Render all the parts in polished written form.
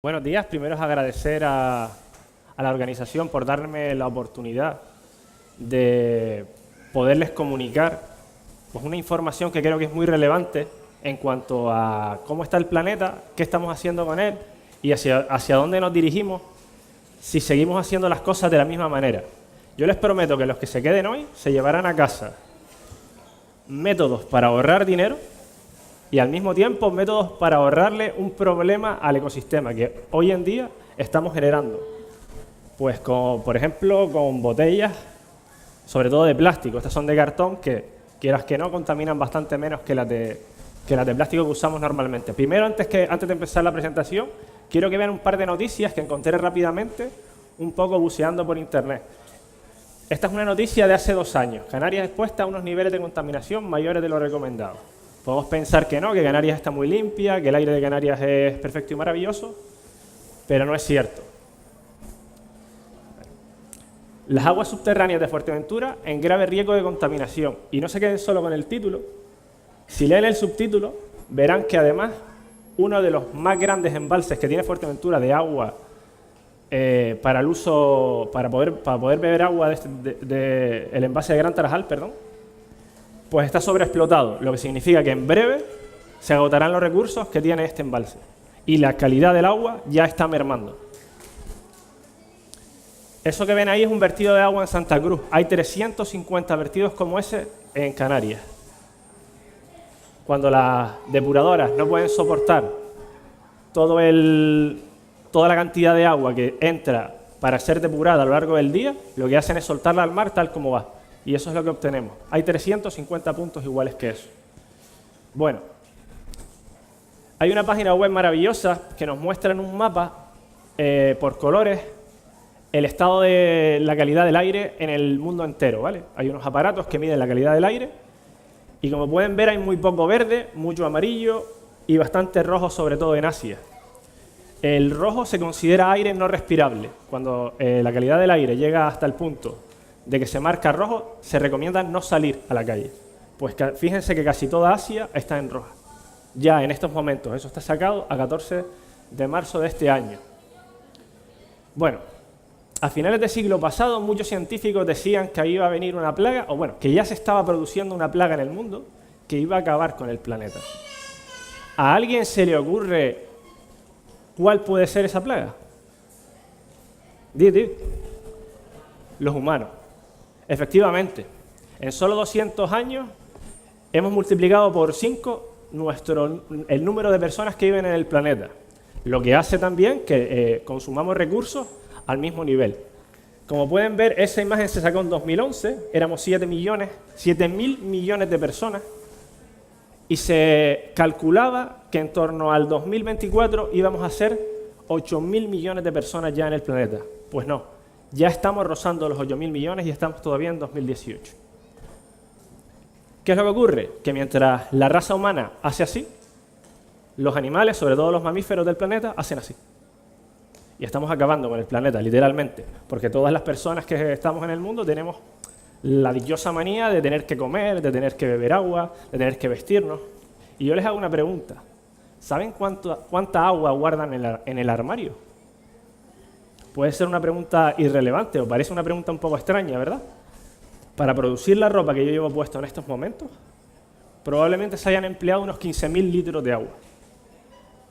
Buenos días. Primero es agradecer a la organización por darme la oportunidad de poderles comunicar pues, una información que creo que es muy relevante en cuanto a cómo está el planeta, qué estamos haciendo con él y hacia dónde nos dirigimos si seguimos haciendo las cosas de la misma manera. Yo les prometo que los que se queden hoy se llevarán a casa métodos para ahorrar dinero y al mismo tiempo métodos para ahorrarle un problema al ecosistema que hoy en día estamos generando. Pues por ejemplo con botellas, sobre todo de plástico. Estas son de cartón que, quieras que no, contaminan bastante menos que las de plástico que usamos normalmente. Primero, antes de empezar la presentación, quiero que vean un par de noticias que encontré rápidamente un poco buceando por internet. Esta es una noticia de hace 2 años. Canarias expuesta a unos niveles de contaminación mayores de lo recomendado. Podemos pensar que no, que Canarias está muy limpia, que el aire de Canarias es perfecto y maravilloso, pero no es cierto. Las aguas subterráneas de Fuerteventura en grave riesgo de contaminación. Y no se queden solo con el título. Si leen el subtítulo, verán que además uno de los más grandes embalses que tiene Fuerteventura de agua para el uso, para poder beber agua el envase de Gran Tarajal, perdón, pues está sobreexplotado, lo que significa que en breve se agotarán los recursos que tiene este embalse y la calidad del agua ya está mermando. Eso que ven ahí es un vertido de agua en Santa Cruz. Hay 350 vertidos como ese en Canarias. Cuando las depuradoras no pueden soportar toda la cantidad de agua que entra para ser depurada a lo largo del día, lo que hacen es soltarla al mar tal como va. Y eso es lo que obtenemos. Hay 350 puntos iguales que eso. Bueno, hay una página web maravillosa que nos muestra en un mapa por colores el estado de la calidad del aire en el mundo entero, ¿vale? Hay unos aparatos que miden la calidad del aire y como pueden ver hay muy poco verde, mucho amarillo y bastante rojo, sobre todo en Asia. El rojo se considera aire no respirable. Cuando la calidad del aire llega hasta el punto de que se marca rojo, se recomienda no salir a la calle. Pues fíjense que casi toda Asia está en roja. Ya en estos momentos, eso está sacado a 14 de marzo de este año. Bueno, a finales del siglo pasado, muchos científicos decían que iba a venir una plaga, o bueno, que ya se estaba produciendo una plaga en el mundo que iba a acabar con el planeta. ¿A alguien se le ocurre cuál puede ser esa plaga? Los humanos. Efectivamente, en solo 200 años hemos multiplicado por 5 el número de personas que viven en el planeta, lo que hace también que consumamos recursos al mismo nivel. Como pueden ver, esa imagen se sacó en 2011, éramos 7.000 millones de personas y se calculaba que en torno al 2024 íbamos a ser 8.000 millones de personas ya en el planeta. Pues no. Ya estamos rozando los 8.000 millones y estamos todavía en 2018. ¿Qué es lo que ocurre? Que mientras la raza humana hace así, los animales, sobre todo los mamíferos del planeta, hacen así. Y estamos acabando con el planeta, literalmente, porque todas las personas que estamos en el mundo tenemos la dichosa manía de tener que comer, de tener que beber agua, de tener que vestirnos. Y yo les hago una pregunta. ¿Saben cuánta agua guardan en el armario? Puede ser una pregunta irrelevante o parece una pregunta un poco extraña, ¿verdad? Para producir la ropa que yo llevo puesto en estos momentos, probablemente se hayan empleado unos 15.000 litros de agua.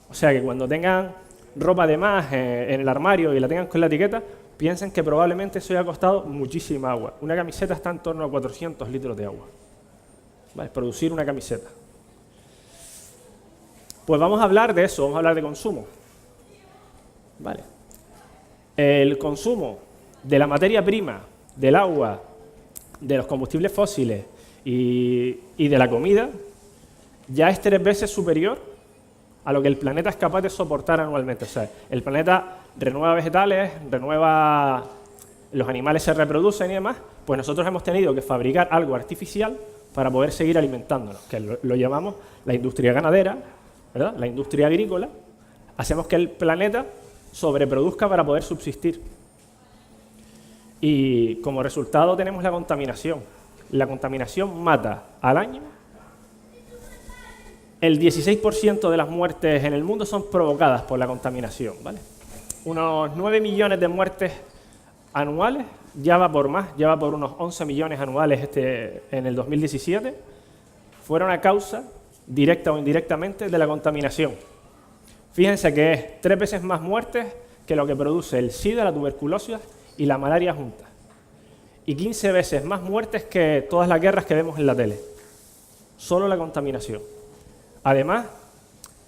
O sea que cuando tengan ropa de más en el armario y la tengan con la etiqueta, piensen que probablemente eso haya costado muchísima agua. Una camiseta está en torno a 400 litros de agua. ¿Vale? Producir una camiseta. Pues vamos a hablar de eso, vamos a hablar de consumo. ¿Vale? El consumo de la materia prima, del agua, de los combustibles fósiles y de la comida ya es 3 veces superior a lo que el planeta es capaz de soportar anualmente. O sea, el planeta renueva vegetales, los animales se reproducen y demás, pues nosotros hemos tenido que fabricar algo artificial para poder seguir alimentándonos, que lo llamamos la industria ganadera, ¿verdad? La industria agrícola. Hacemos que el planeta sobreproduzca para poder subsistir. Y como resultado tenemos la contaminación. La contaminación mata al año el 16% de las muertes en el mundo son provocadas por la contaminación, ¿vale? Unos 9 millones de muertes anuales, ya va por más, ya va por unos 11 millones anuales en el 2017, fueron a causa, directa o indirectamente, de la contaminación. Fíjense que es 3 veces más muertes que lo que produce el SIDA, la tuberculosis y la malaria juntas. Y 15 veces más muertes que todas las guerras que vemos en la tele. Solo la contaminación. Además,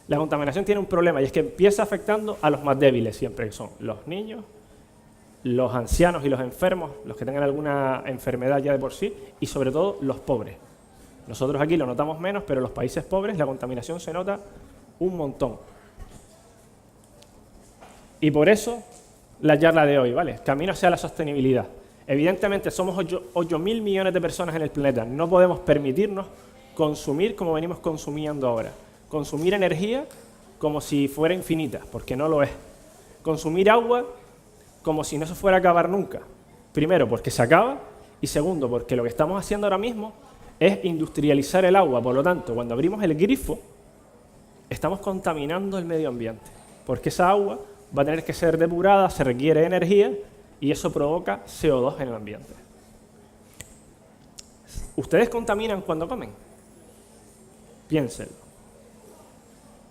la contaminación tiene un problema y es que empieza afectando a los más débiles siempre, que son los niños, los ancianos y los enfermos, los que tengan alguna enfermedad ya de por sí, y sobre todo los pobres. Nosotros aquí lo notamos menos, pero en los países pobres la contaminación se nota un montón. Y por eso la charla de hoy, ¿vale? Camino hacia la sostenibilidad. Evidentemente somos 8.000 millones de personas en el planeta. No podemos permitirnos consumir como venimos consumiendo ahora. Consumir energía como si fuera infinita, porque no lo es. Consumir agua como si no se fuera a acabar nunca. Primero, porque se acaba, y segundo, porque lo que estamos haciendo ahora mismo es industrializar el agua. Por lo tanto, cuando abrimos el grifo, estamos contaminando el medio ambiente, porque esa agua va a tener que ser depurada, se requiere energía, y eso provoca CO2 en el ambiente. ¿Ustedes contaminan cuando comen? Piénsenlo.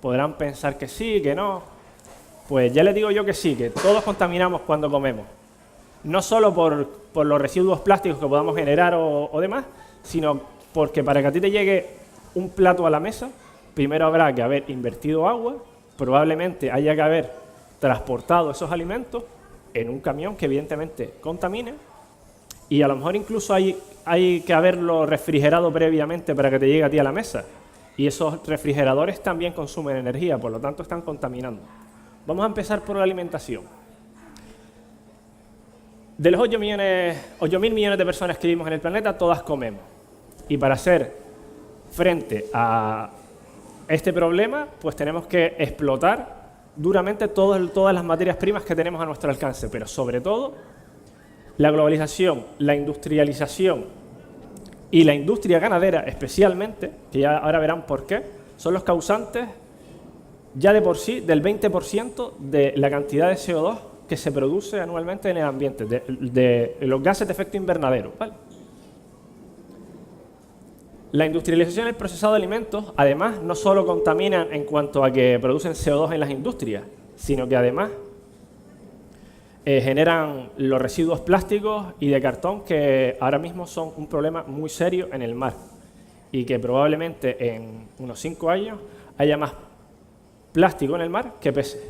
Podrán pensar que sí, que no. Pues ya les digo yo que sí, que todos contaminamos cuando comemos. No solo por los residuos plásticos que podamos generar o demás, sino porque para que a ti te llegue un plato a la mesa, primero habrá que haber invertido agua, probablemente haya que haber transportado esos alimentos en un camión que evidentemente contamine, y a lo mejor incluso hay que haberlo refrigerado previamente para que te llegue a ti a la mesa. Y esos refrigeradores también consumen energía, por lo tanto están contaminando. Vamos a empezar por la alimentación. De los 8.000 millones de personas que vivimos en el planeta, todas comemos. Y para hacer frente a este problema, pues tenemos que explotar duramente todas las materias primas que tenemos a nuestro alcance, pero sobre todo la globalización, la industrialización y la industria ganadera especialmente, que ya ahora verán por qué, son los causantes ya de por sí del 20% de la cantidad de CO2 que se produce anualmente en el ambiente, de los gases de efecto invernadero, ¿vale? La industrialización y el procesado de alimentos, además, no solo contaminan en cuanto a que producen CO2 en las industrias, sino que además generan los residuos plásticos y de cartón que ahora mismo son un problema muy serio en el mar y que probablemente en unos 5 años haya más plástico en el mar que peces.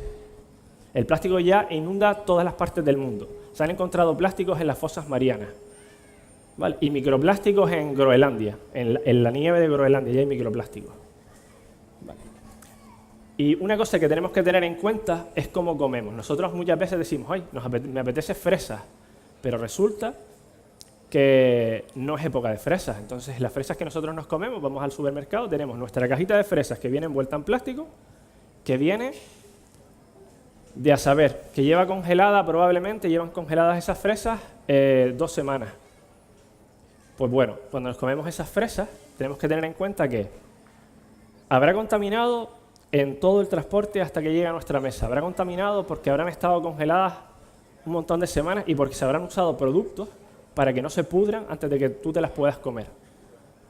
El plástico ya inunda todas las partes del mundo. Se han encontrado plásticos en las fosas marianas, ¿vale? Y microplásticos en Groenlandia, en la nieve de Groenlandia ya hay microplásticos. ¿Vale? Y una cosa que tenemos que tener en cuenta es cómo comemos. Nosotros muchas veces decimos, ay, me apetece fresas, pero resulta que no es época de fresas. Entonces, las fresas que nosotros nos comemos, vamos al supermercado, tenemos nuestra cajita de fresas que viene envuelta en plástico, que viene de a saber, que lleva congelada, probablemente llevan congeladas esas fresas 2 semanas. Pues bueno, cuando nos comemos esas fresas, tenemos que tener en cuenta que habrá contaminado en todo el transporte hasta que llegue a nuestra mesa. Habrá contaminado porque habrán estado congeladas un montón de semanas y porque se habrán usado productos para que no se pudran antes de que tú te las puedas comer.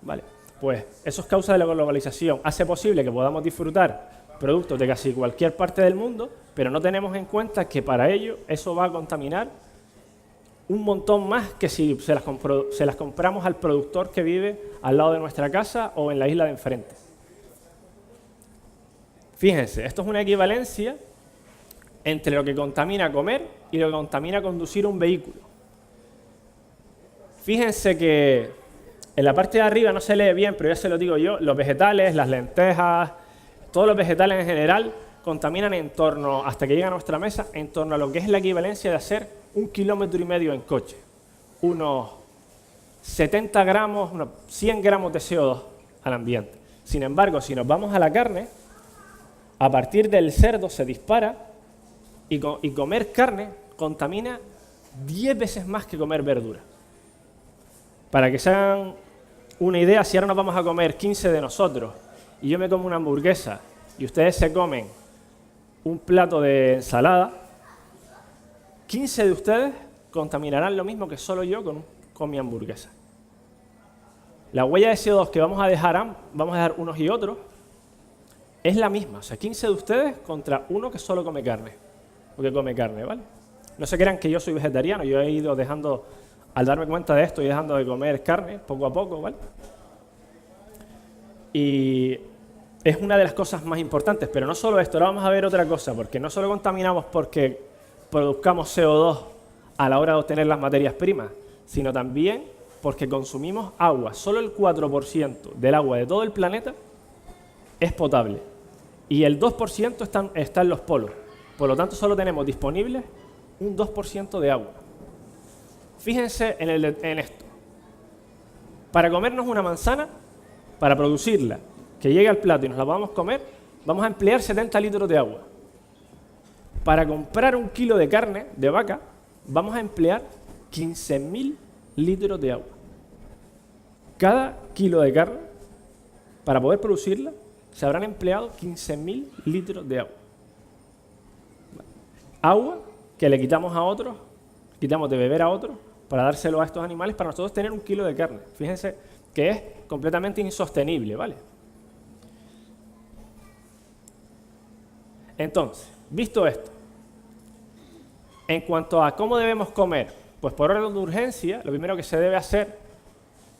¿Vale? Pues eso es causa de la globalización. Hace posible que podamos disfrutar productos de casi cualquier parte del mundo, pero no tenemos en cuenta que para ello eso va a contaminar un montón más que si se las compramos al productor que vive al lado de nuestra casa o en la isla de enfrente. Fíjense, esto es una equivalencia entre lo que contamina comer y lo que contamina conducir un vehículo. Fíjense que en la parte de arriba no se lee bien, pero ya se lo digo yo, los vegetales, las lentejas, todos los vegetales en general contaminan en torno, hasta que llegan a nuestra mesa, en torno a lo que es la equivalencia de hacer 1,5 kilómetros en coche. Unos 70 gramos, unos 100 gramos de CO2 al ambiente. Sin embargo, si nos vamos a la carne, a partir del cerdo se dispara y comer carne contamina 10 veces más que comer verdura. Para que se hagan una idea, si ahora nos vamos a comer 15 de nosotros y yo me como una hamburguesa y ustedes se comen un plato de ensalada, 15 de ustedes contaminarán lo mismo que solo yo con mi hamburguesa. La huella de CO2 que vamos a dejar unos y otros, es la misma. O sea, 15 de ustedes contra uno que solo come carne. O que come carne, ¿vale? No se crean que yo soy vegetariano. Yo he ido dejando, al darme cuenta de esto, y dejando de comer carne poco a poco, ¿vale? Y es una de las cosas más importantes. Pero no solo esto, ahora vamos a ver otra cosa. Porque no solo contaminamos porque produzcamos CO2 a la hora de obtener las materias primas, sino también porque consumimos agua. Solo el 4% del agua de todo el planeta es potable y el 2% está en los polos. Por lo tanto, solo tenemos disponible un 2% de agua. Fíjense en esto. Para comernos una manzana, para producirla, que llegue al plato y nos la podamos comer, vamos a emplear 70 litros de agua. Para comprar un kilo de carne de vaca, vamos a emplear 15.000 litros de agua. Cada kilo de carne, para poder producirla, se habrán empleado 15.000 litros de agua. Agua que le quitamos a otros, quitamos de beber a otros, para dárselo a estos animales, para nosotros tener un kilo de carne. Fíjense que es completamente insostenible, ¿vale? Entonces, visto esto, en cuanto a cómo debemos comer, pues por orden de urgencia, lo primero que se debe hacer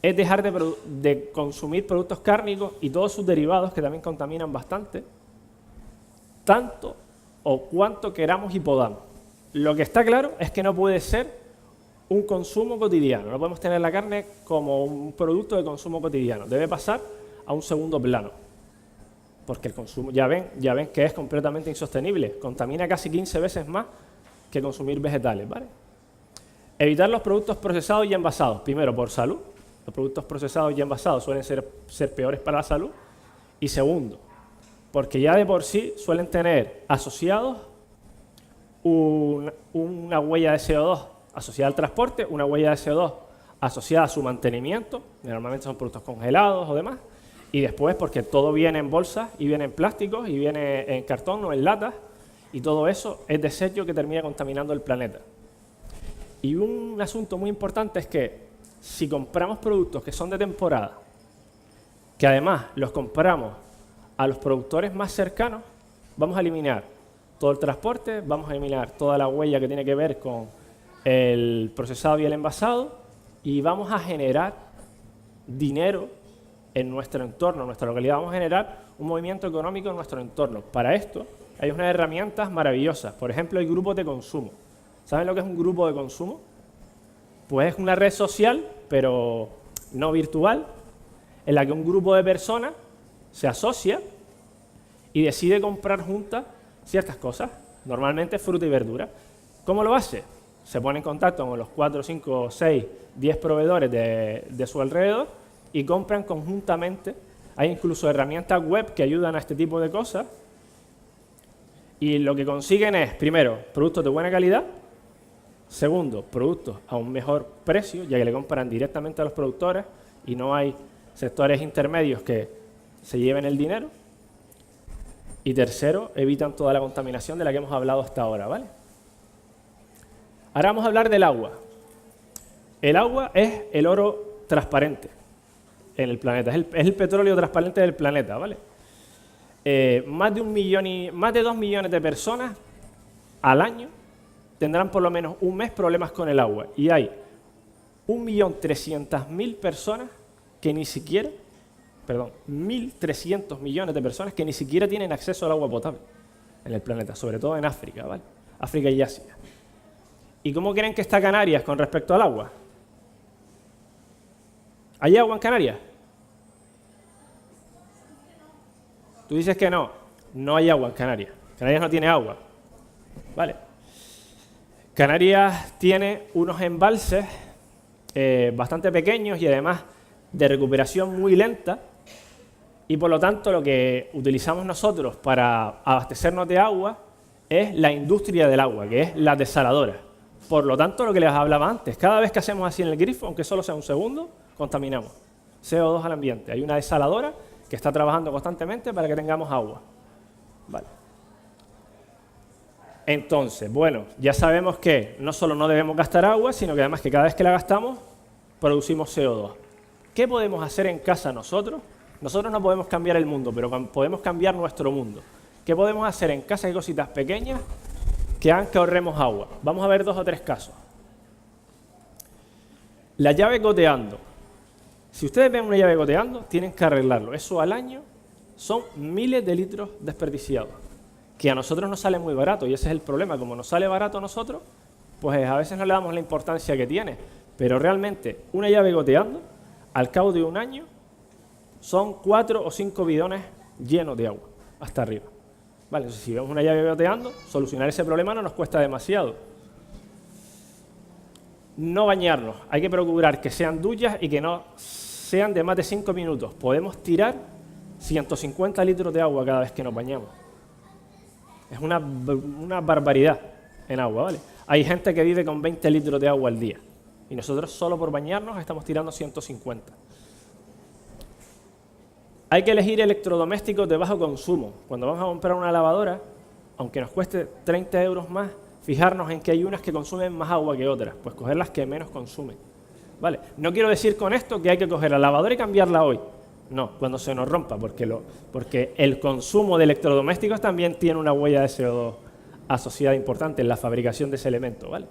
es dejar de consumir productos cárnicos y todos sus derivados, que también contaminan bastante, tanto o cuanto queramos y podamos. Lo que está claro es que no puede ser un consumo cotidiano. No podemos tener la carne como un producto de consumo cotidiano. Debe pasar a un segundo plano. Porque el consumo, ya ven que es completamente insostenible. Contamina casi 15 veces más que consumir vegetales, ¿vale? Evitar los productos procesados y envasados. Primero, por salud. Los productos procesados y envasados suelen ser peores para la salud. Y segundo, porque ya de por sí suelen tener asociados una huella de CO2 asociada al transporte, una huella de CO2 asociada a su mantenimiento, normalmente son productos congelados o demás, y después porque todo viene en bolsas y viene en plásticos y viene en cartón o en latas, y todo eso es desecho que termina contaminando el planeta. Y un asunto muy importante es que si compramos productos que son de temporada, que además los compramos a los productores más cercanos, vamos a eliminar todo el transporte, vamos a eliminar toda la huella que tiene que ver con el procesado y el envasado, y vamos a generar dinero en nuestro entorno, en nuestra localidad. Vamos a generar un movimiento económico en nuestro entorno. Para esto hay unas herramientas maravillosas. Por ejemplo, hay grupos de consumo. ¿Saben lo que es un grupo de consumo? Pues es una red social, pero no virtual, en la que un grupo de personas se asocia y decide comprar juntas ciertas cosas, normalmente fruta y verdura. ¿Cómo lo hace? Se pone en contacto con los 4, 5, 6, 10 proveedores de su alrededor y compran conjuntamente. Hay incluso herramientas web que ayudan a este tipo de cosas. Y lo que consiguen es, primero, productos de buena calidad. Segundo, productos a un mejor precio, ya que le compran directamente a los productores y no hay sectores intermedios que se lleven el dinero. Y tercero, evitan toda la contaminación de la que hemos hablado hasta ahora, ¿vale? Ahora vamos a hablar del agua. El agua es el oro transparente en el planeta, es el petróleo transparente del planeta, ¿vale? Más de 2 millones de personas al año tendrán por lo menos un mes problemas con el agua. Y hay 1.300.000 personas que ni siquiera, 1.300 millones de personas que ni siquiera tienen acceso al agua potable en el planeta, sobre todo en África, ¿vale? África y Asia. ¿Y cómo creen que está Canarias con respecto al agua? ¿Hay agua en Canarias? Tú dices que no. No hay agua en Canarias. Canarias no tiene agua. ¿Vale? Canarias tiene unos embalses bastante pequeños y además de recuperación muy lenta, y por lo tanto lo que utilizamos nosotros para abastecernos de agua es la industria del agua, que es la desaladora. Por lo tanto, lo que les hablaba antes, cada vez que hacemos así en el grifo, aunque solo sea un segundo, contaminamos CO2 al ambiente. Hay una desaladora que está trabajando constantemente para que tengamos agua. Vale. Entonces, bueno, ya sabemos que no solo no debemos gastar agua, sino que además que cada vez que la gastamos, producimos CO2. ¿Qué podemos hacer en casa nosotros? Nosotros no podemos cambiar el mundo, pero podemos cambiar nuestro mundo. ¿Qué podemos hacer en casa? Hay cositas pequeñas que hagan que ahorremos agua. Vamos a ver 2 o 3 casos. La llave goteando. Si ustedes ven una llave goteando, tienen que arreglarlo. Eso al año son miles de litros desperdiciados, que a nosotros nos sale muy barato, y ese es el problema. Como nos sale barato a nosotros, pues a veces no le damos la importancia que tiene. Pero realmente, una llave goteando, al cabo de un año, son 4 o 5 bidones llenos de agua, hasta arriba. Vale, entonces, si vemos una llave goteando, solucionar ese problema no nos cuesta demasiado. No bañarnos. Hay que procurar que sean duchas y que no sean de más de 5 minutos. Podemos tirar 150 litros de agua cada vez que nos bañamos. Es una barbaridad en agua, ¿vale? Hay gente que vive con 20 litros de agua al día. Y nosotros solo por bañarnos estamos tirando 150. Hay que elegir electrodomésticos de bajo consumo. Cuando vamos a comprar una lavadora, aunque nos cueste 30 euros más, fijarnos en que hay unas que consumen más agua que otras, pues coger las que menos consumen. ¿Vale? No quiero decir con esto que hay que coger la lavadora y cambiarla hoy. No, cuando se nos rompa, porque el consumo de electrodomésticos también tiene una huella de CO2 asociada importante en la fabricación de ese elemento, ¿vale?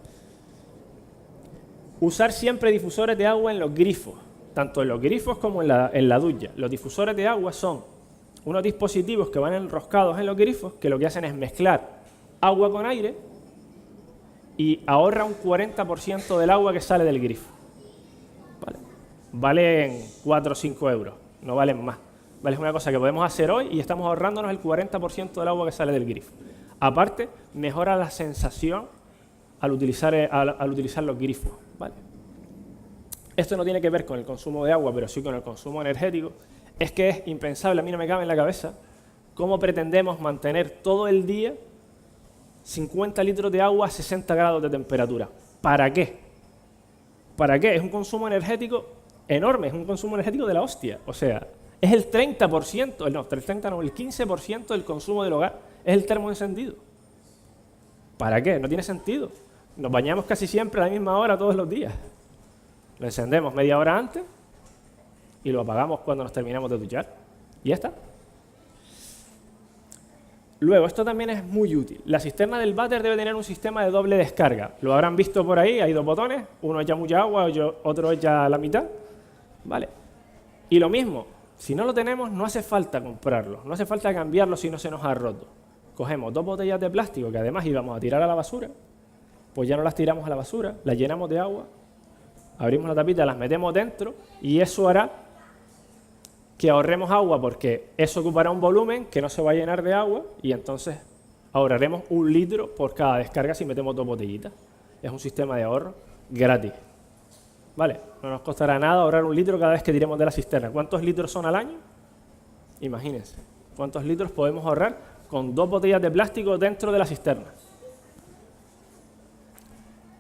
Usar siempre difusores de agua en los grifos, tanto en los grifos como en la ducha. Los difusores de agua son unos dispositivos que van enroscados en los grifos, que lo que hacen es mezclar agua con aire y ahorra un 40% del agua que sale del grifo. ¿Vale? Valen 4 o 5 euros, no valen más. ¿Vale? Es una cosa que podemos hacer hoy y estamos ahorrándonos el 40% del agua que sale del grifo. Aparte, mejora la sensación al utilizar los grifos. ¿Vale? Esto no tiene que ver con el consumo de agua, pero sí con el consumo energético. Es que es impensable, a mí no me cabe en la cabeza, cómo pretendemos mantener todo el día 50 litros de agua a 60 grados de temperatura. ¿Para qué? ¿Para qué? Es un consumo energético enorme, es un consumo energético de la hostia. O sea, es el 30%, no, el 30 no, el 15% del consumo del hogar es el termo encendido. ¿Para qué? No tiene sentido. Nos bañamos casi siempre a la misma hora todos los días. Lo encendemos media hora antes y lo apagamos cuando nos terminamos de duchar. Y ya está. Luego, esto también es muy útil. La cisterna del váter debe tener un sistema de doble descarga. Lo habrán visto por ahí, hay 2 botones, uno echa mucha agua, otro echa la mitad. ¿Vale? Y lo mismo, si no lo tenemos, no hace falta comprarlo, no hace falta cambiarlo si no se nos ha roto. Cogemos 2 botellas de plástico que además íbamos a tirar a la basura, pues ya no las tiramos a la basura, las llenamos de agua, abrimos la tapita, las metemos dentro y eso hará que ahorremos agua porque eso ocupará un volumen que no se va a llenar de agua y entonces ahorraremos 1 litro por cada descarga si metemos 2 botellitas. Es un sistema de ahorro gratis. ¿Vale? No nos costará nada ahorrar 1 litro cada vez que tiremos de la cisterna. ¿Cuántos litros son al año? Imagínense. ¿Cuántos litros podemos ahorrar con 2 botellas de plástico dentro de la cisterna?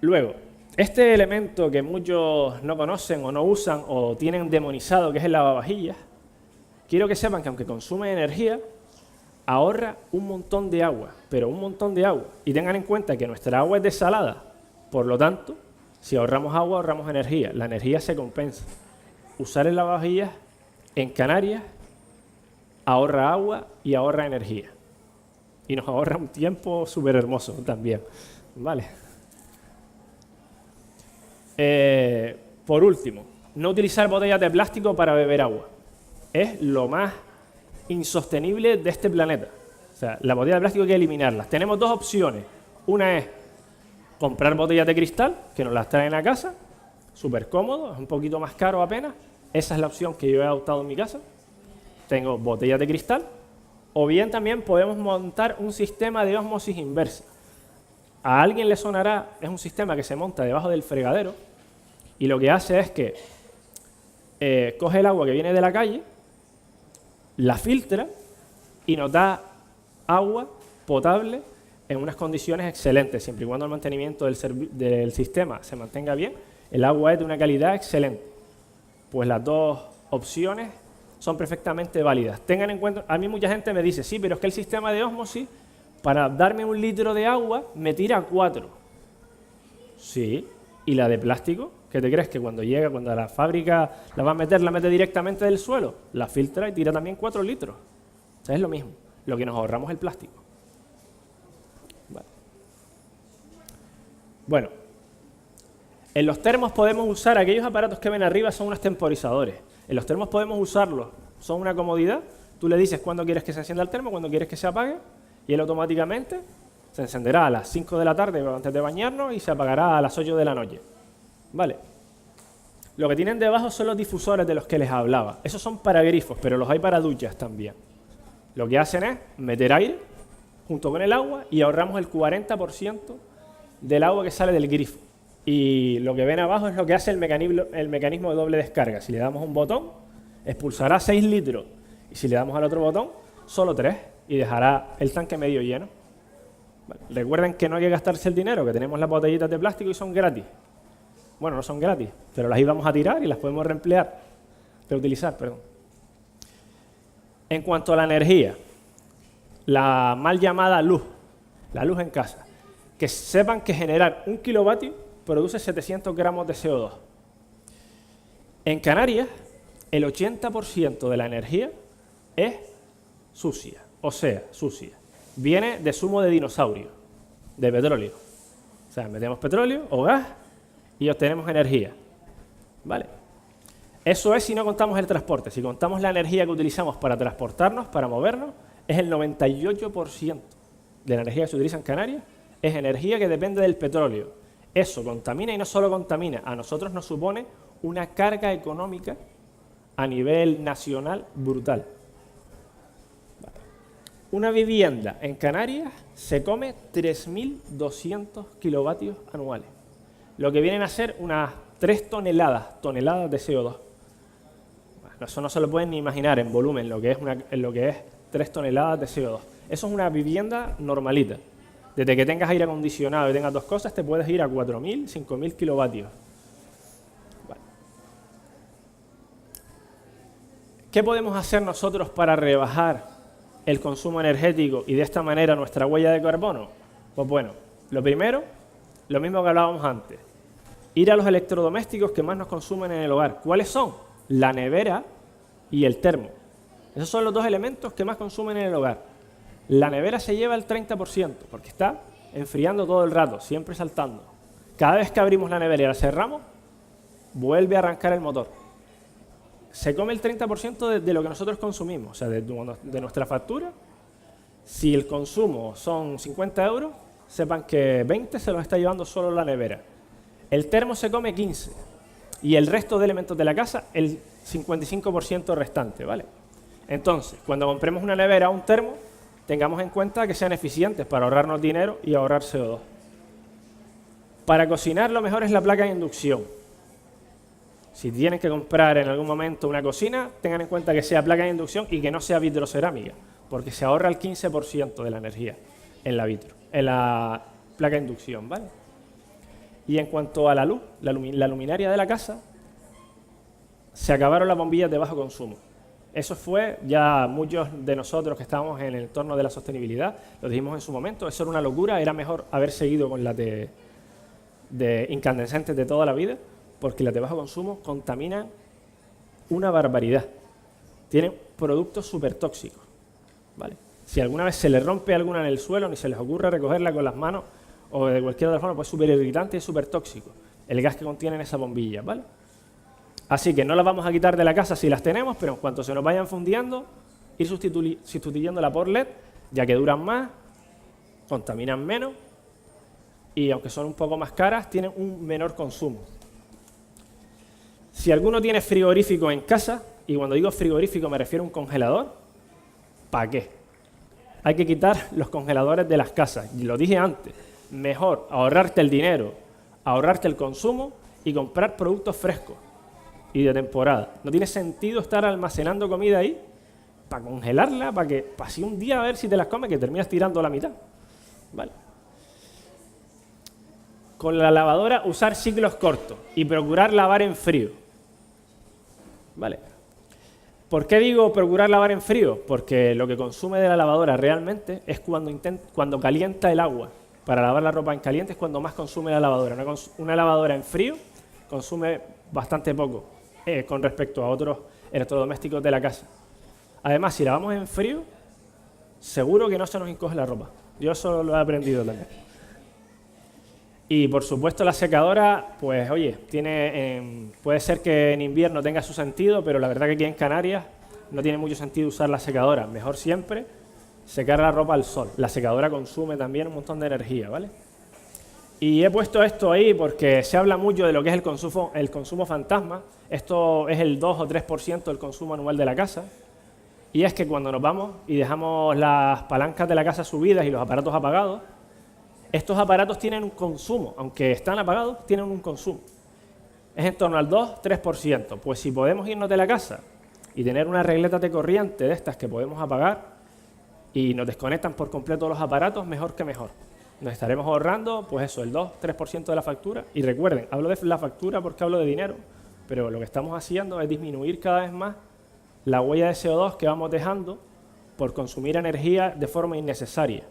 Luego, este elemento que muchos no conocen o no usan o tienen demonizado, que es el lavavajillas, quiero que sepan que aunque consume energía, ahorra un montón de agua, pero un montón de agua. Y tengan en cuenta que nuestra agua es desalada, por lo tanto, si ahorramos agua, ahorramos energía. La energía se compensa. Usar el lavavajillas en Canarias ahorra agua y ahorra energía. Y nos ahorra un tiempo súper hermoso también. ¿Vale? Por último, no utilizar botellas de plástico para beber agua. Es lo más insostenible de este planeta. O sea, la botella de plástico hay que eliminarlas. Tenemos 2 opciones. Una es comprar botellas de cristal, que nos las traen a casa, súper cómodo, es un poquito más caro apenas. Esa es la opción que yo he adoptado en mi casa. Tengo botellas de cristal. O bien también podemos montar un sistema de ósmosis inversa. A alguien le sonará, es un sistema que se monta debajo del fregadero y lo que hace es que coge el agua que viene de la calle, la filtra y nos da agua potable en unas condiciones excelentes, siempre y cuando el mantenimiento del sistema se mantenga bien, el agua es de una calidad excelente. Pues las 2 opciones son perfectamente válidas. Tengan en cuenta, a mí mucha gente me dice, sí, pero es que el sistema de ósmosis, para darme 1 litro de agua, me tira 4. Sí, ¿y la de plástico? ¿Qué te crees? Que cuando llega, cuando a la fábrica la va a meter, la mete directamente del suelo, la filtra y tira también 4 litros. O sea, es lo mismo, lo que nos ahorramos el plástico. Vale. Bueno, en los termos podemos usar, aquellos aparatos que ven arriba son unos temporizadores. En los termos podemos usarlos, son una comodidad. Tú le dices cuándo quieres que se encienda el termo, cuándo quieres que se apague, y él automáticamente se encenderá a las 5 de la tarde antes de bañarnos y se apagará a las 8 de la noche. Vale. Lo que tienen debajo son los difusores de los que les hablaba. Esos son para grifos, pero los hay para duchas también. Lo que hacen es meter aire junto con el agua y ahorramos el 40% del agua que sale del grifo. Y lo que ven abajo es lo que hace el mecanismo de doble descarga. Si le damos un botón, expulsará 6 litros. Y si le damos al otro botón, solo 3. Y dejará el tanque medio lleno. Vale. Recuerden que no hay que gastarse el dinero, que tenemos las botellitas de plástico y son gratis. Bueno, no son gratis, pero las íbamos a tirar y las podemos reutilizar, perdón. En cuanto a la energía, la mal llamada luz, la luz en casa, que sepan que generar 1 kilovatio produce 700 gramos de CO2. En Canarias, el 80% de la energía es sucia, o sea, sucia. Viene de zumo de dinosaurio, de petróleo. O sea, metemos petróleo o gas y obtenemos energía. ¿Vale? Eso es si no contamos el transporte. Si contamos la energía que utilizamos para transportarnos, para movernos, es el 98% de la energía que se utiliza en Canarias, es energía que depende del petróleo. Eso contamina y no solo contamina, a nosotros nos supone una carga económica a nivel nacional brutal. Una vivienda en Canarias se come 3.200 kilovatios anuales, lo que vienen a ser unas 3 toneladas de CO2. Bueno, eso no se lo pueden ni imaginar en volumen, lo que es 3 toneladas de CO2. Eso es una vivienda normalita. Desde que tengas aire acondicionado y tengas 2 cosas, te puedes ir a 4.000, 5.000 kilovatios. Vale. ¿Qué podemos hacer nosotros para rebajar el consumo energético y de esta manera nuestra huella de carbono? Pues bueno, lo primero, lo mismo que hablábamos antes, ir a los electrodomésticos que más nos consumen en el hogar. ¿Cuáles son? La nevera y el termo. Esos son los 2 elementos que más consumen en el hogar. La nevera se lleva el 30% porque está enfriando todo el rato, siempre saltando. Cada vez que abrimos la nevera y la cerramos, vuelve a arrancar el motor. Se come el 30% de lo que nosotros consumimos, o sea, de nuestra factura. Si el consumo son 50 euros, sepan que 20 se los está llevando solo la nevera. El termo se come 15 y el resto de elementos de la casa el 55% restante, ¿vale? Entonces, cuando compremos una nevera o un termo, tengamos en cuenta que sean eficientes para ahorrarnos dinero y ahorrar CO2. Para cocinar lo mejor es la placa de inducción. Si tienen que comprar en algún momento una cocina, tengan en cuenta que sea placa de inducción y que no sea vitrocerámica, porque se ahorra el 15% de la energía en la placa de inducción, ¿vale? Y en cuanto a la luz, la luminaria de la casa, se acabaron las bombillas de bajo consumo. Eso fue, ya muchos de nosotros que estábamos en el entorno de la sostenibilidad, lo dijimos en su momento, eso era una locura, era mejor haber seguido con las de incandescentes de toda la vida, porque las de bajo consumo contaminan una barbaridad. Tienen productos súper tóxicos, ¿vale? Si alguna vez se les rompe alguna en el suelo, ni se les ocurre recogerla con las manos o de cualquier otra forma, pues es súper irritante y súper tóxico el gas que contienen esas bombillas, ¿vale? Así que no las vamos a quitar de la casa si las tenemos, pero en cuanto se nos vayan fundiendo, ir sustituyéndola por LED, ya que duran más, contaminan menos y aunque son un poco más caras, tienen un menor consumo. Si alguno tiene frigorífico en casa, y cuando digo frigorífico me refiero a un congelador, ¿para qué? Hay que quitar los congeladores de las casas. Y lo dije antes, mejor ahorrarte el dinero, ahorrarte el consumo y comprar productos frescos y de temporada. No tiene sentido estar almacenando comida ahí para congelarla, para así un día a ver si te las comes, que terminas tirando la mitad. ¿Vale? Con la lavadora usar ciclos cortos y procurar lavar en frío. ¿Vale? ¿Por qué digo procurar lavar en frío? Porque lo que consume de la lavadora realmente es cuando calienta el agua. Para lavar la ropa en caliente es cuando más consume la lavadora. Una lavadora en frío consume bastante poco con respecto a otros electrodomésticos de la casa. Además, si lavamos en frío, seguro que no se nos encoge la ropa. Yo eso lo he aprendido también. Y por supuesto la secadora, pues oye, puede ser que en invierno tenga su sentido, pero la verdad que aquí en Canarias no tiene mucho sentido usar la secadora. Mejor siempre secar la ropa al sol. La secadora consume también un montón de energía, ¿vale? Y he puesto esto ahí porque se habla mucho de lo que es el consumo fantasma. Esto es el 2 o 3% del consumo anual de la casa. Y es que cuando nos vamos y dejamos las palancas de la casa subidas y los aparatos apagados, estos aparatos tienen un consumo, aunque están apagados, tienen un consumo. Es en torno al 2-3%. Pues si podemos irnos de la casa y tener una regleta de corriente de estas que podemos apagar y nos desconectan por completo los aparatos, mejor que mejor. Nos estaremos ahorrando, pues eso, el 2-3% de la factura. Y recuerden, hablo de la factura porque hablo de dinero, pero lo que estamos haciendo es disminuir cada vez más la huella de CO2 que vamos dejando por consumir energía de forma innecesaria.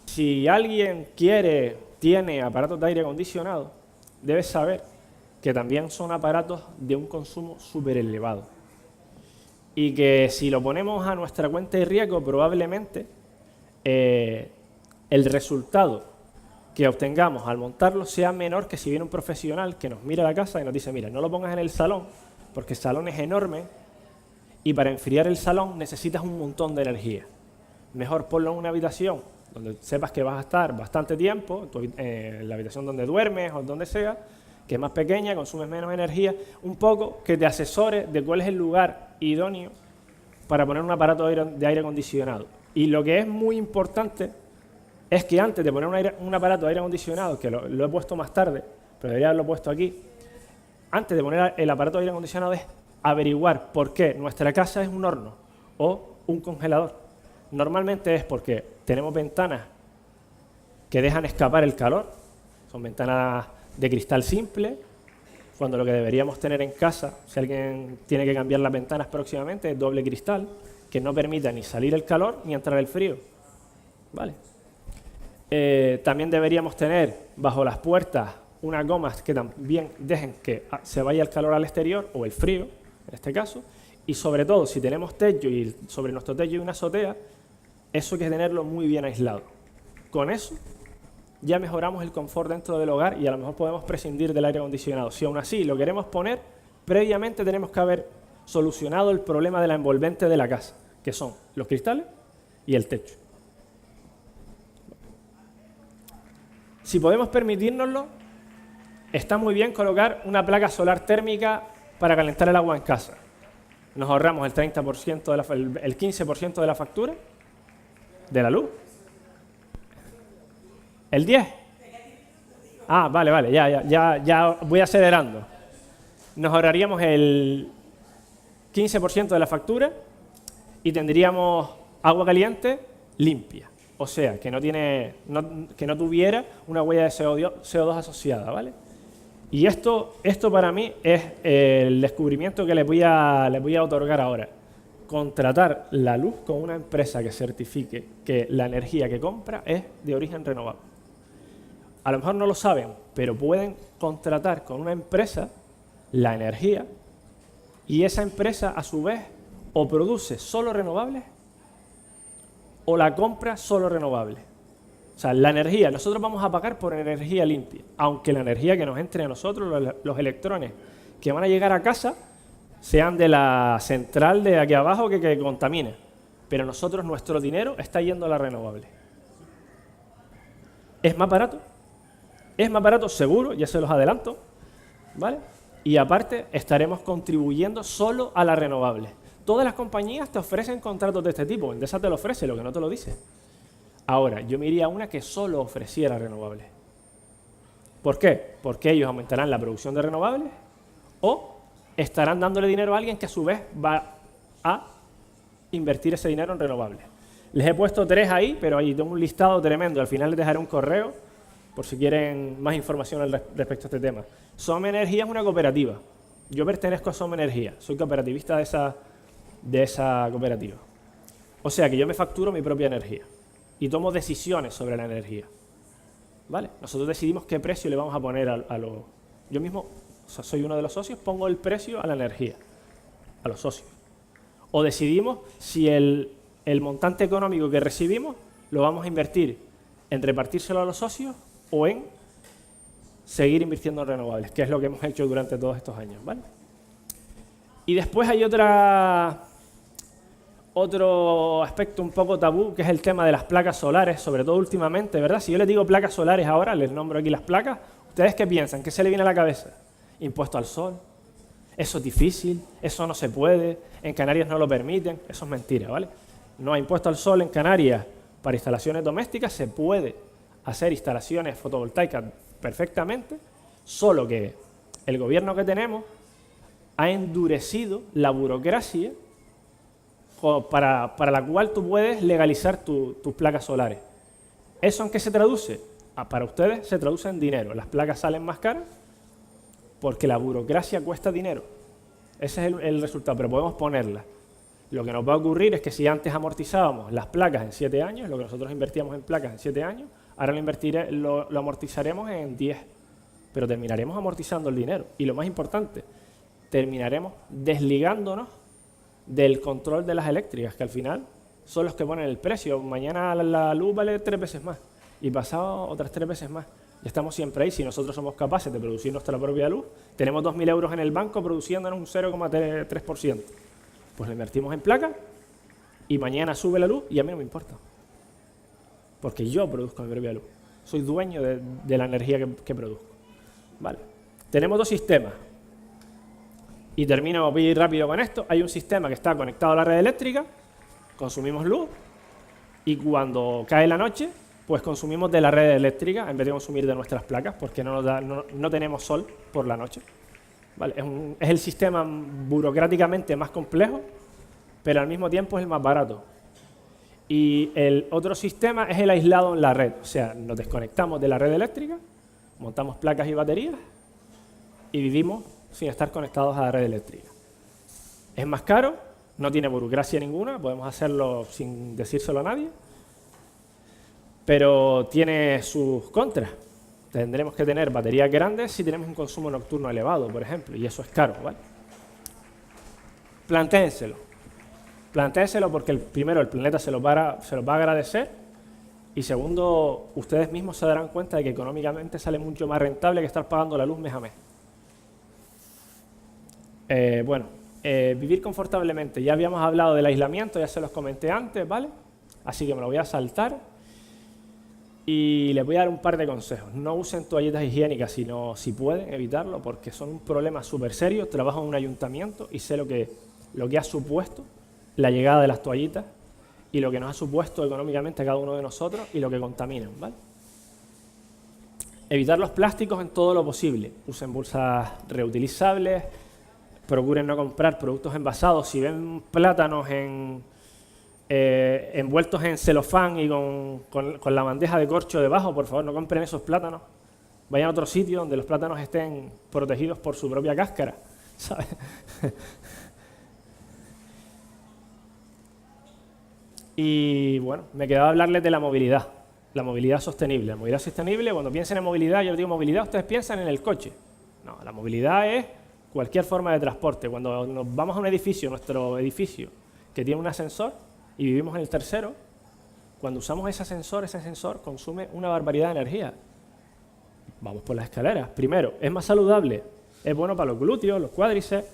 Si alguien tiene aparatos de aire acondicionado, debe saber que también son aparatos de un consumo súper elevado. Y que si lo ponemos a nuestra cuenta de riesgo, probablemente el resultado que obtengamos al montarlo sea menor que si viene un profesional que nos mira la casa y nos dice, mira, no lo pongas en el salón, porque el salón es enorme y para enfriar el salón necesitas un montón de energía. Mejor ponlo en una habitación donde sepas que vas a estar bastante tiempo, en la habitación donde duermes o donde sea, que es más pequeña, consumes menos energía, un poco que te asesore de cuál es el lugar idóneo para poner un aparato de aire acondicionado. Y lo que es muy importante es que antes de poner un aparato de aire acondicionado, que lo he puesto más tarde, pero debería haberlo puesto aquí, antes de poner el aparato de aire acondicionado es averiguar por qué nuestra casa es un horno o un congelador. Normalmente es porque tenemos ventanas que dejan escapar el calor, son ventanas de cristal simple, cuando lo que deberíamos tener en casa, si alguien tiene que cambiar las ventanas próximamente, es doble cristal, que no permita ni salir el calor ni entrar el frío. ¿Vale? También deberíamos tener bajo las puertas unas gomas que también dejen que se vaya el calor al exterior, o el frío, en este caso, y sobre todo, si tenemos techo y sobre nuestro techo hay una azotea, eso hay que tenerlo muy bien aislado. Con eso ya mejoramos el confort dentro del hogar y a lo mejor podemos prescindir del aire acondicionado. Si aún así lo queremos poner, previamente tenemos que haber solucionado el problema de la envolvente de la casa, que son los cristales y el techo. Si podemos permitírnoslo, está muy bien colocar una placa solar térmica para calentar el agua en casa. Nos ahorramos el 30%, el 15% de la factura de la luz. ¿El 10? Ah, vale, ya voy acelerando. Nos ahorraríamos el 15% de la factura y tendríamos agua caliente limpia. O sea, que no tuviera una huella de CO2 asociada, ¿vale? Y esto para mí es el descubrimiento que les voy a otorgar ahora. Contratar la luz con una empresa que certifique que la energía que compra es de origen renovable. A lo mejor no lo saben, pero pueden contratar con una empresa la energía y esa empresa a su vez o produce solo renovables o la compra solo renovable. O sea, la energía, nosotros vamos a pagar por energía limpia, aunque la energía que nos entre a nosotros, los electrones que van a llegar a casa, sean de la central de aquí abajo que contamina. Pero nosotros, nuestro dinero está yendo a la renovable. ¿Es más barato? Es más barato seguro, ya se los adelanto, ¿vale? Y aparte estaremos contribuyendo solo a la renovable. Todas las compañías te ofrecen contratos de este tipo, Endesa te lo ofrece, lo que no te lo dice. Ahora, yo me iría a una que solo ofreciera renovables. ¿Por qué? Porque ellos aumentarán la producción de renovables o estarán dándole dinero a alguien que a su vez va a invertir ese dinero en renovables. Les he puesto 3 ahí, pero ahí tengo un listado tremendo. Al final les dejaré un correo por si quieren más información respecto a este tema. Som Energía es una cooperativa. Yo pertenezco a Som Energía, soy cooperativista de de esa cooperativa. O sea que yo me facturo mi propia energía y tomo decisiones sobre la energía. ¿Vale? Nosotros decidimos qué precio le vamos a poner a los... Yo mismo, o sea, soy uno de los socios, pongo el precio a la energía, a los socios. O decidimos si el montante económico que recibimos lo vamos a invertir en repartírselo a los socios o en seguir invirtiendo en renovables, que es lo que hemos hecho durante todos estos años, ¿vale? Y después hay otro aspecto un poco tabú, que es el tema de las placas solares, sobre todo últimamente, ¿verdad? Si yo les digo placas solares ahora, les nombro aquí las placas, ¿ustedes qué piensan? ¿Qué se le viene a la cabeza? Impuesto al sol, eso es difícil, eso no se puede, en Canarias no lo permiten, eso es mentira, ¿vale? No hay impuesto al sol en Canarias para instalaciones domésticas, se puede hacer instalaciones fotovoltaicas perfectamente, solo que el gobierno que tenemos ha endurecido la burocracia para la cual tú puedes legalizar tus placas solares. ¿Eso en qué se traduce? Para ustedes se traduce en dinero. Las placas salen más caras porque la burocracia cuesta dinero. Ese es el resultado, pero podemos ponerlas. Lo que nos va a ocurrir es que si antes amortizábamos las placas en 7 años, lo que nosotros invertíamos en placas en 7 años, ahora lo amortizaremos en 10. Pero terminaremos amortizando el dinero. Y lo más importante, terminaremos desligándonos del control de las eléctricas, que al final son los que ponen el precio. Mañana la luz vale 3 veces más y pasado otras 3 veces más. Y estamos siempre ahí. Si nosotros somos capaces de producir nuestra propia luz, tenemos 2.000 euros en el banco produciéndonos un 0,3%. Pues lo invertimos en placas y mañana sube la luz y a mí no me importa. Porque yo produzco mi propia luz. Soy dueño de la energía que produzco. ¿Vale? Tenemos 2 sistemas. Y termino muy rápido con esto. Hay un sistema que está conectado a la red eléctrica, consumimos luz, y cuando cae la noche, pues consumimos de la red eléctrica en vez de consumir de nuestras placas, porque no tenemos sol por la noche. ¿Vale? Es el sistema burocráticamente más complejo, pero al mismo tiempo es el más barato. Y el otro sistema es el aislado en la red. O sea, nos desconectamos de la red eléctrica, montamos placas y baterías y vivimos sin estar conectados a la red eléctrica. Es más caro, no tiene burocracia ninguna, podemos hacerlo sin decírselo a nadie, pero tiene sus contras. Tendremos que tener baterías grandes si tenemos un consumo nocturno elevado, por ejemplo, y eso es caro, ¿vale? Plantéenselo. Plantéenselo porque primero el planeta se lo va a agradecer y segundo, ustedes mismos se darán cuenta de que económicamente sale mucho más rentable que estar pagando la luz mes a mes. Vivir confortablemente. Ya habíamos hablado del aislamiento, ya se los comenté antes, ¿vale? Así que me lo voy a saltar y les voy a dar un par de consejos. No usen toallitas higiénicas si pueden evitarlo, porque son un problema súper serio. Trabajo en un ayuntamiento y sé lo que ha supuesto la llegada de las toallitas y lo que nos ha supuesto económicamente a cada uno de nosotros y lo que contaminan, ¿vale? Evitar los plásticos en todo lo posible. Usen bolsas reutilizables. Procuren no comprar productos envasados. Si ven plátanos envueltos en celofán y con la bandeja de corcho debajo, por favor, no compren esos plátanos. Vayan a otro sitio donde los plátanos estén protegidos por su propia cáscara, ¿sabes? Y bueno, me quedaba hablarles de la movilidad sostenible. La movilidad sostenible, cuando piensen en movilidad, yo les digo movilidad, ustedes piensan en el coche. No, la movilidad es cualquier forma de transporte. Cuando nos vamos a un edificio, nuestro edificio, que tiene un ascensor, y vivimos en el tercero, cuando usamos ese ascensor consume una barbaridad de energía. Vamos por las escaleras. Primero, es más saludable, es bueno para los glúteos, los cuádriceps,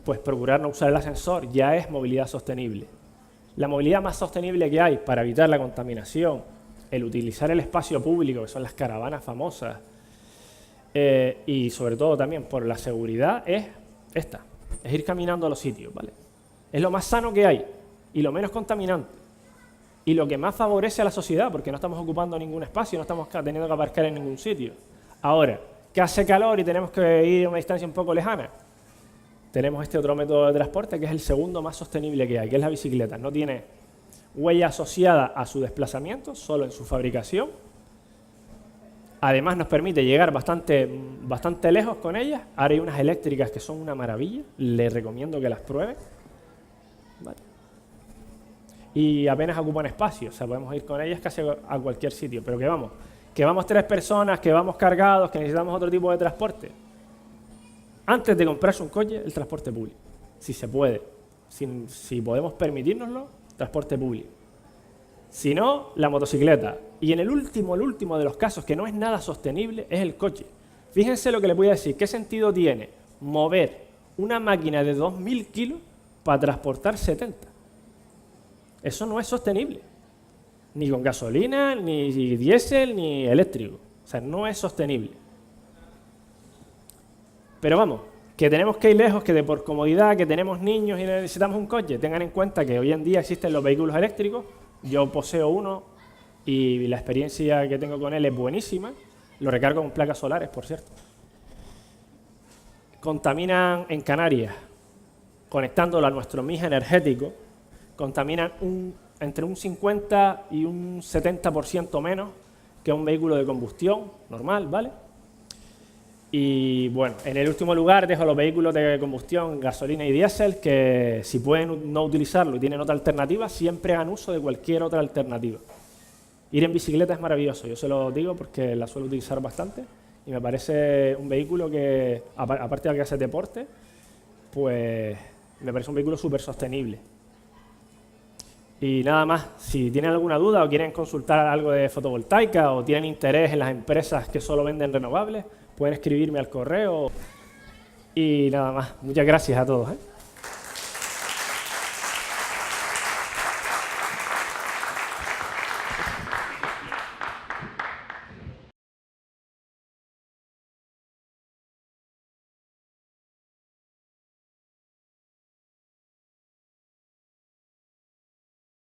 pues procurar no usar el ascensor ya es movilidad sostenible. La movilidad más sostenible que hay para evitar la contaminación, el utilizar el espacio público, que son las caravanas famosas, y sobre todo también por la seguridad, es ir caminando a los sitios, ¿vale? Es lo más sano que hay y lo menos contaminante y lo que más favorece a la sociedad, porque no estamos ocupando ningún espacio, no estamos teniendo que aparcar en ningún sitio. Ahora, que hace calor y tenemos que ir a una distancia un poco lejana, tenemos este otro método de transporte que es el segundo más sostenible que hay, que es la bicicleta. No tiene huella asociada a su desplazamiento, solo en su fabricación. Además nos permite llegar bastante lejos con ellas. Ahora hay unas eléctricas que son una maravilla, les recomiendo que las prueben. y apenas ocupan espacio. O sea, podemos ir con ellas casi a cualquier sitio. Pero que vamos 3 personas, que vamos cargados, que necesitamos otro tipo de transporte. Antes de comprarse un coche, el transporte público. Si se puede. Si podemos permitírnoslo, transporte público. Si no, la motocicleta. Y en el último de los casos, que no es nada sostenible, es el coche. Fíjense lo que les voy a decir. ¿Qué sentido tiene mover una máquina de 2.000 kilos para transportar 70? Eso no es sostenible. Ni con gasolina, ni diésel, ni eléctrico. O sea, no es sostenible. Pero vamos, que tenemos que ir lejos, que por comodidad, que tenemos niños y necesitamos un coche. Tengan en cuenta que hoy en día existen los vehículos eléctricos. Yo poseo uno y la experiencia que tengo con él es buenísima. Lo recargo con placas solares, por cierto. Contaminan en Canarias, conectándolo a nuestro mix energético, contaminan entre un 50 y un 70% menos que un vehículo de combustión normal, ¿vale? Y bueno, en el último lugar dejo los vehículos de combustión, gasolina y diésel, que si pueden no utilizarlo y tienen otra alternativa, siempre hagan uso de cualquier otra alternativa. Ir en bicicleta es maravilloso, yo se lo digo porque la suelo utilizar bastante y me parece un vehículo que, aparte de que hace deporte, pues me parece un vehículo súper sostenible. Y nada más, si tienen alguna duda o quieren consultar algo de fotovoltaica o tienen interés en las empresas que solo venden renovables, pueden escribirme al correo. Y nada más, muchas gracias a todos, ¿eh?